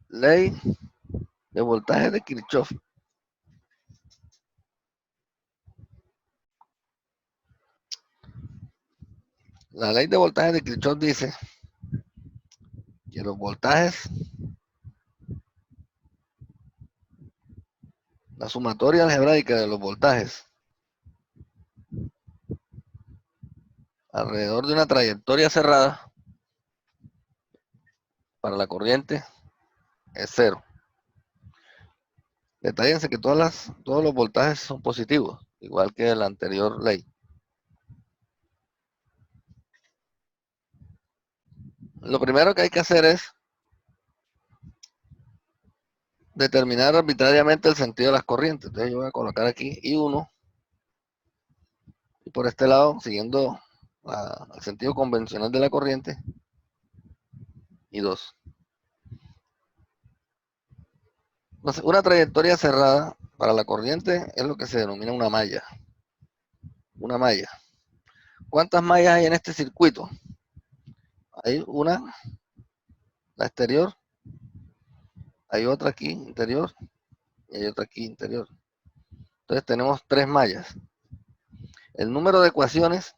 Ley de voltaje de Kirchhoff. La ley de voltaje de Kirchhoff dice que los voltajes, la sumatoria algebraica de los voltajes alrededor de una trayectoria cerrada para la corriente es cero. Detállense que todos los voltajes son positivos, igual que la anterior ley. Lo primero que hay que hacer es determinar arbitrariamente el sentido de las corrientes. Entonces yo voy a colocar aquí I1 y por este lado, siguiendo el sentido convencional de la corriente, I2. Entonces, una trayectoria cerrada para la corriente es lo que se denomina una malla. Una malla. ¿Cuántas mallas hay en este circuito? Hay una, la exterior, hay otra aquí, interior, y hay otra aquí, interior. Entonces tenemos 3 mallas. El número de ecuaciones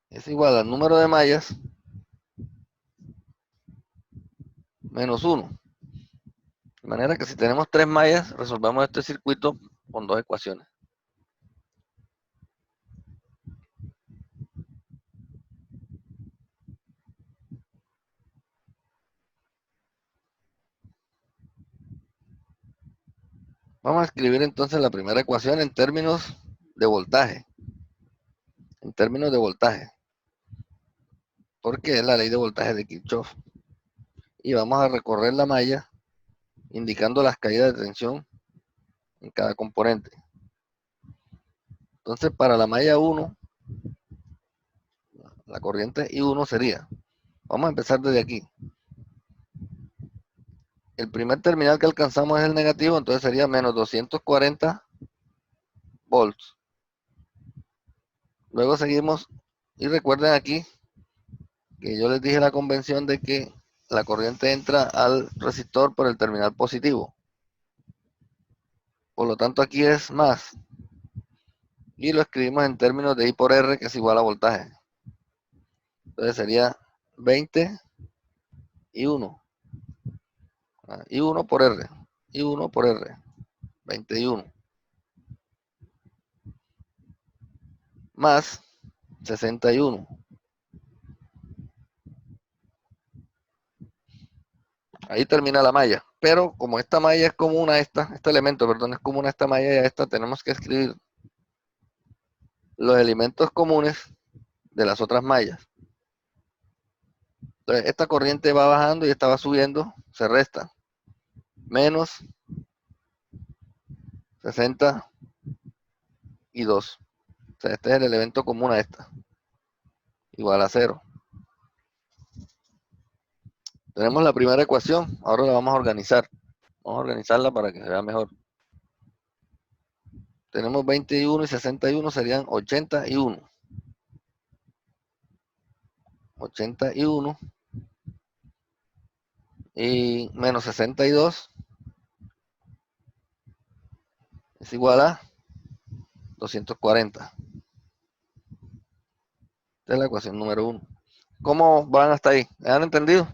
es igual al número de mallas menos 1. De manera que si tenemos 3 mallas, resolvamos este circuito con 2 ecuaciones. Vamos a escribir entonces la primera ecuación en términos de voltaje. En términos de voltaje. Porque es la ley de voltaje de Kirchhoff. Y vamos a recorrer la malla indicando las caídas de tensión en cada componente. Entonces, para la malla 1, la corriente I1 sería, vamos a empezar desde aquí. El primer terminal que alcanzamos es el negativo, entonces sería menos 240 volts. Luego seguimos, y recuerden aquí que yo les dije la convención de que la corriente entra al resistor por el terminal positivo. Por lo tanto, aquí es más. Y lo escribimos en términos de I por R, que es igual a voltaje. Entonces sería 20 I1. I1 por R. I1 por R. 21. Más 61. Ahí termina la malla. Pero como esta malla es común a esta, este elemento, perdón, es común a esta malla y a esta, tenemos que escribir los elementos comunes de las otras mallas. Entonces, esta corriente va bajando y esta va subiendo, se resta. Menos 62. O sea, este es el elemento común a esta. Igual a 0. Tenemos la primera ecuación, ahora la vamos a organizar. Vamos a organizarla para que se vea mejor. Tenemos 21 y 61, serían 81. 81 y menos 62 es igual a 240. Esta es la ecuación número 1. ¿Cómo van hasta ahí? ¿Me han entendido?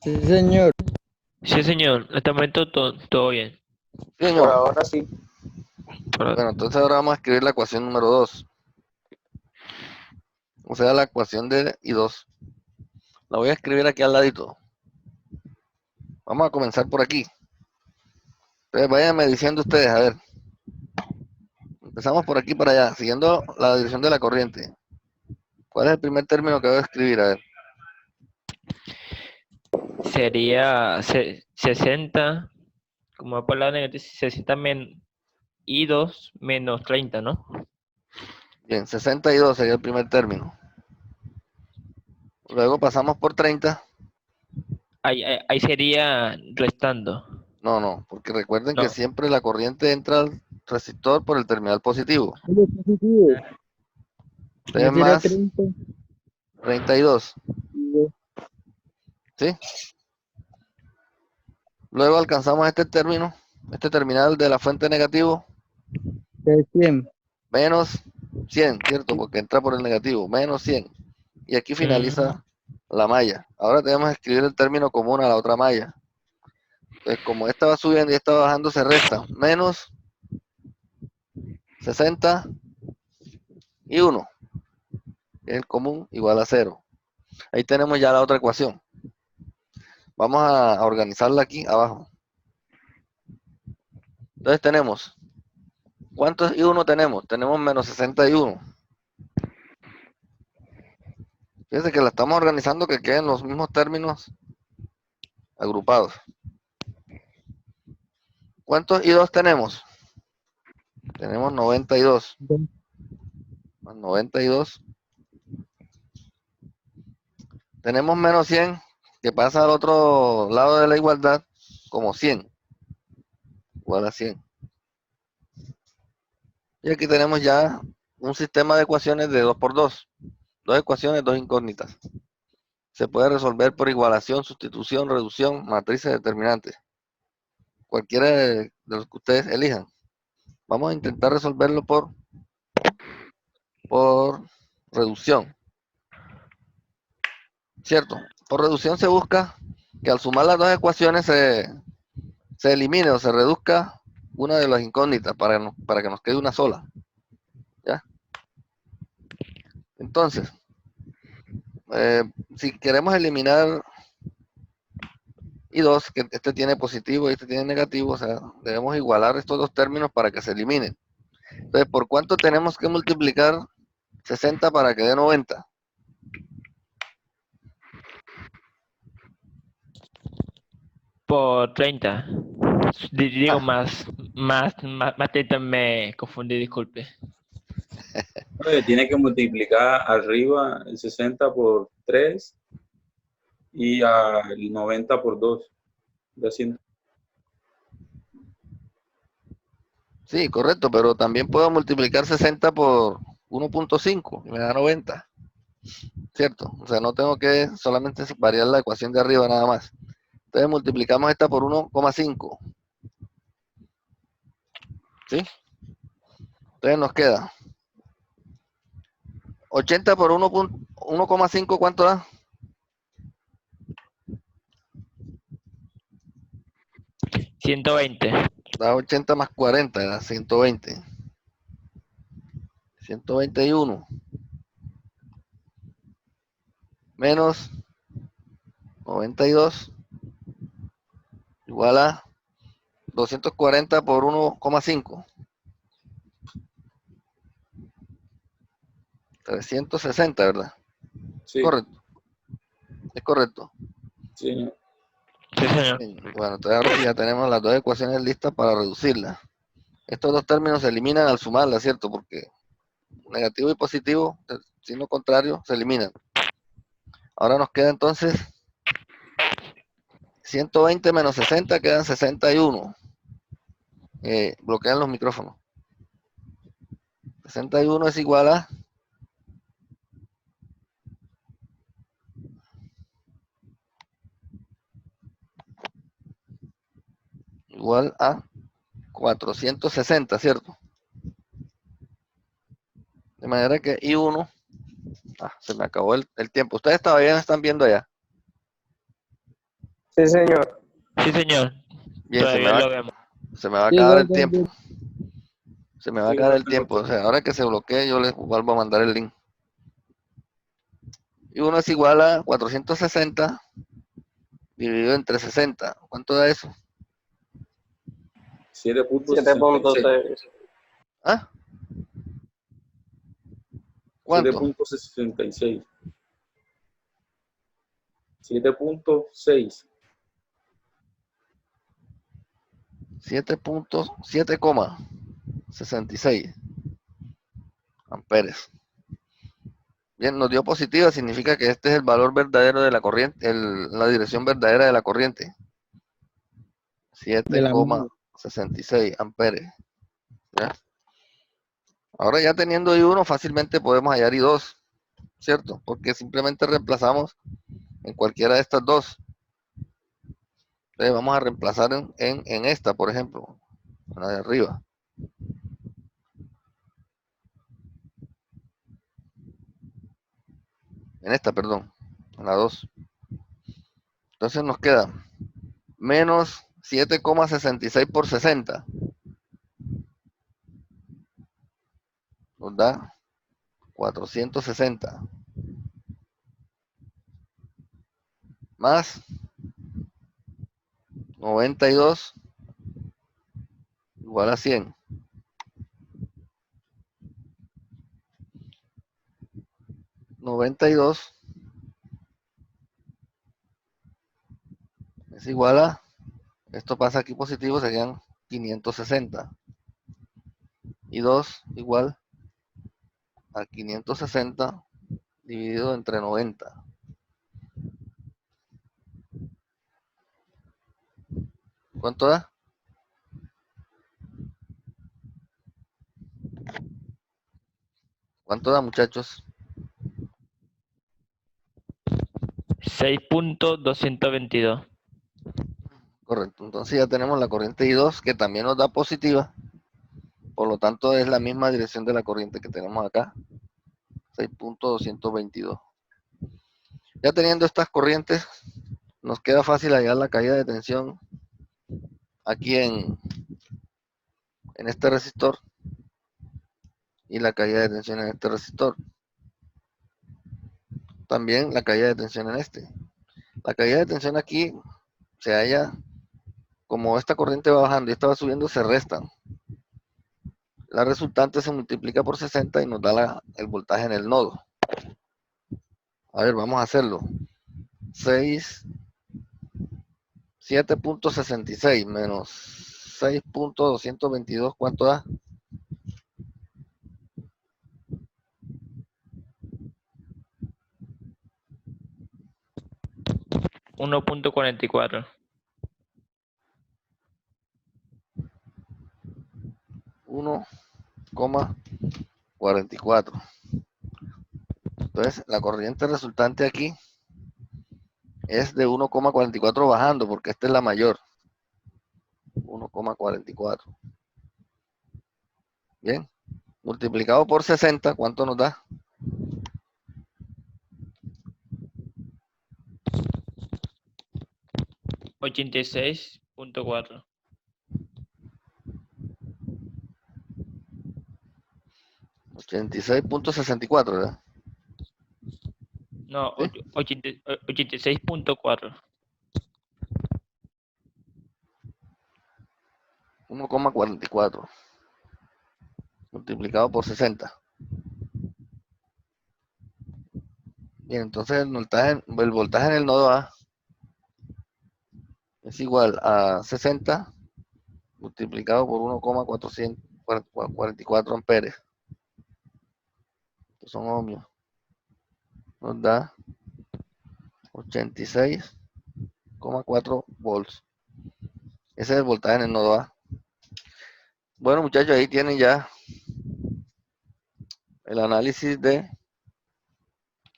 Sí, señor. Sí, señor. Hasta el momento todo bien. Sí, Por señor. ahora sí. Bueno, entonces ahora vamos a escribir la ecuación número 2. O sea, la ecuación de I2. La voy a escribir aquí al ladito. Vamos a comenzar por aquí. Entonces váyanme diciendo ustedes, a ver. Empezamos por aquí para allá, siguiendo la dirección de la corriente. ¿Cuál es el primer término que voy a escribir? A ver. Sería 60, como va por el lado negativo, 60 I2 menos 30, ¿no? Bien, 62 sería el primer término. Luego pasamos por 30. Ahí sería restando. No, porque recuerden que No. siempre la corriente entra al resistor por el terminal positivo. Lo positivo. Entonces No sería más 30. 32. ¿Sí? Luego alcanzamos este término, este terminal de la fuente negativo, De 100. menos 100, ¿cierto? Porque entra por el negativo, menos 100. Y aquí finaliza la malla. Ahora tenemos que escribir el término común a la otra malla. Entonces, como esta va subiendo y esta va bajando, se resta. Menos 60 y 1. El común igual a 0. Ahí tenemos ya la otra ecuación. Vamos a organizarla aquí abajo. Entonces tenemos, ¿cuántos y1 tenemos? Tenemos menos 61. Fíjense que la estamos organizando que queden los mismos términos agrupados. ¿Cuántos y2 tenemos? Tenemos 92. Más 92. Tenemos menos 100, que pasa al otro lado de la igualdad como 100. Igual a 100. Y aquí tenemos ya un sistema de ecuaciones de 2 por 2. Dos ecuaciones, dos incógnitas. Se puede resolver por igualación, sustitución, reducción, matrices determinantes. Cualquiera de los que ustedes elijan. Vamos a intentar resolverlo por reducción. ¿Cierto? Por reducción se busca que al sumar las dos ecuaciones se elimine o se reduzca una de las incógnitas para que nos quede una sola. ¿Ya? Entonces, si queremos eliminar I2, que este tiene positivo y este tiene negativo, o sea, debemos igualar estos dos términos para que se eliminen. Entonces, ¿por cuánto tenemos que multiplicar 60 para que dé 90? Por 30. Digo Ah, más 30, me confundí, disculpe. Tiene que multiplicar arriba el 60 por 3 y al 90 por 2. De 100. sí, correcto, pero también puedo multiplicar 60 por 1.5 y me da 90. ¿Cierto? O sea, no tengo que solamente variar la ecuación de arriba nada más. Entonces multiplicamos esta por 1,5. ¿Sí? Entonces nos queda 80 por 1,5, ¿cuánto da? 120. Da 80 más 40, da 120. 121. Menos 92. Igual a 240 por 1,5. 360, ¿verdad? Sí, Correcto. Es correcto. sí, señor. Sí, señor. Bien, bueno, entonces ahora sí ya tenemos las dos ecuaciones listas para reducirlas. Estos dos términos se eliminan al sumarlas, ¿cierto? Porque negativo y positivo, el signo contrario, se eliminan. Ahora nos queda entonces 120 menos 60, quedan 61. Bloquean los micrófonos. 61 es igual a 460, ¿cierto? De manera que I1, se me acabó el tiempo. Ustedes todavía no están viendo allá. Sí, señor. Sí, señor. Bien, Todavía lo vemos. se me va a Sí, acabar igual el tengo tiempo. que- Se me va a Sí, acabar igual el tengo tiempo. O que- sea, ahora que se bloquee, yo les vuelvo a mandar el link. I1 es igual a 460 dividido entre 60. ¿Cuánto da eso? 7.66. 7.6. ¿Ah? ¿Cuánto? 7.66. 7.6. 7.7,66 amperes. Bien, nos dio positiva, significa que este es el valor verdadero de la corriente, la dirección verdadera de la corriente. De la mano. 7,66 amperes. ¿Ya? Ahora ya teniendo I1, fácilmente podemos hallar I2. ¿cierto? Porque simplemente reemplazamos en cualquiera de estas dos. Entonces vamos a reemplazar en esta, por ejemplo, en la de arriba. En esta, perdón, en la 2. Entonces nos queda menos 7,66 por 60. Nos da 460. Más 92 igual a 100. 92 es igual a, esto pasa aquí positivo, serían 560. Y 2 igual a 560 dividido entre 90. ¿Cuánto da? ¿Cuánto da, muchachos? 6.222. Correcto. Entonces ya tenemos la corriente I2 que también nos da positiva. Por lo tanto es la misma dirección de la corriente que tenemos acá. 6.222. Ya teniendo estas corrientes, nos queda fácil hallar la caída de tensión aquí en este resistor y la caída de tensión en este resistor. También la caída de tensión en este. La caída de tensión aquí se halla, como esta corriente va bajando y esta va subiendo, se restan. La resultante se multiplica por 60 y nos da el voltaje en el nodo. A ver, vamos a hacerlo. 7.66 menos 6.222, ¿cuánto da? 1.44. 1,44. Entonces, la corriente resultante aquí es de 1,44 bajando, porque esta es la mayor. 1,44. Bien. Multiplicado por 60, ¿cuánto nos da? 86.4. 86.64, ¿verdad? No, ¿Sí? 86.4. 1,44 multiplicado por 60. Bien, entonces el voltaje en el nodo A es igual a 60 multiplicado por 1,444 amperes. Estos son ohmios. Nos da 86,4 volts. Ese es el voltaje en el nodo A. Bueno, muchachos, ahí tienen ya el análisis de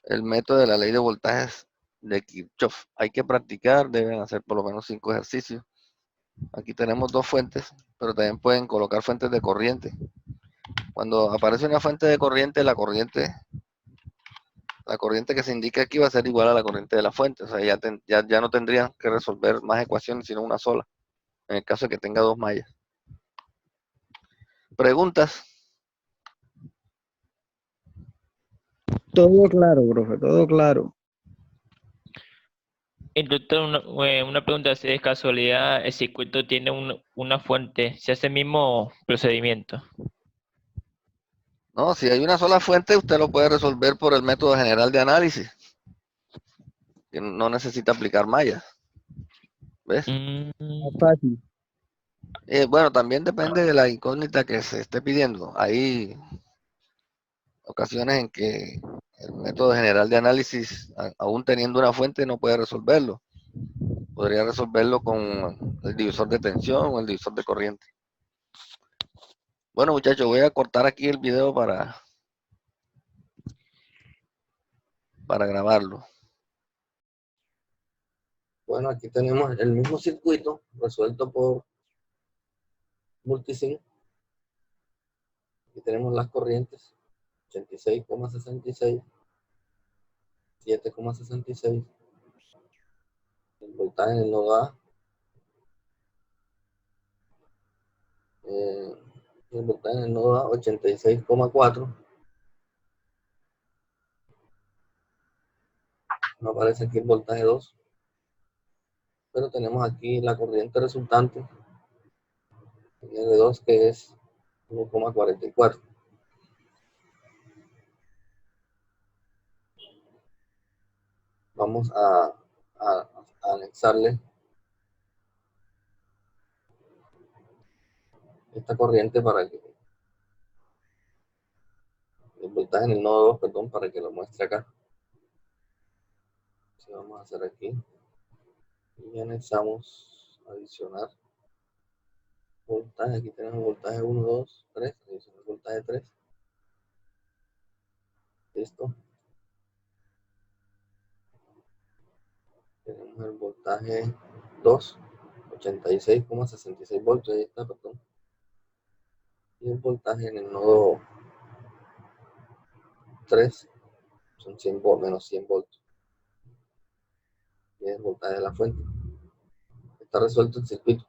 el método de la ley de voltajes de Kirchhoff. Hay que practicar, deben hacer por lo menos 5 ejercicios. Aquí tenemos dos fuentes, pero también pueden colocar fuentes de corriente. Cuando aparece una fuente de corriente, la corriente que se indica aquí va a ser igual a la corriente de la fuente. O sea, ya no tendrían que resolver más ecuaciones, sino una sola, en el caso de que tenga dos mallas. ¿Preguntas? Todo claro, profe, todo claro. Doctor, una pregunta, si de casualidad el circuito tiene una fuente, ¿se hace el mismo procedimiento? No, si hay una sola fuente, usted lo puede resolver por el método general de análisis, que no necesita aplicar mallas. ¿Ves? Mm, Más fácil. Bueno, también depende de la incógnita que se esté pidiendo. Hay ocasiones en que el método general de análisis, aún teniendo una fuente, no puede resolverlo. Podría resolverlo con el divisor de tensión o el divisor de corriente. Bueno, muchachos, voy a cortar aquí el video para para grabarlo. Bueno, aquí tenemos el mismo circuito resuelto por multisync. Aquí tenemos las corrientes, 86,66, 7,66, el voltaje en el nodo A, el voltaje en el nodo A, 86,4. No aparece aquí el voltaje 2, pero tenemos aquí la corriente resultante en R2, que es 1,44. Vamos a anexarle esta corriente para que el voltaje en el nodo 2, perdón, para que lo muestre acá. Así vamos a hacer aquí y anexamos adicionar voltaje. Aquí tenemos voltaje 1, 2, 3, adicionar voltaje 3. Listo. Tenemos el voltaje 2, 86,66 voltios, ahí está, perdón. Y el voltaje en el nodo 3 son 100 volts, menos 100 voltios. Y es el voltaje de la fuente. Está resuelto el circuito.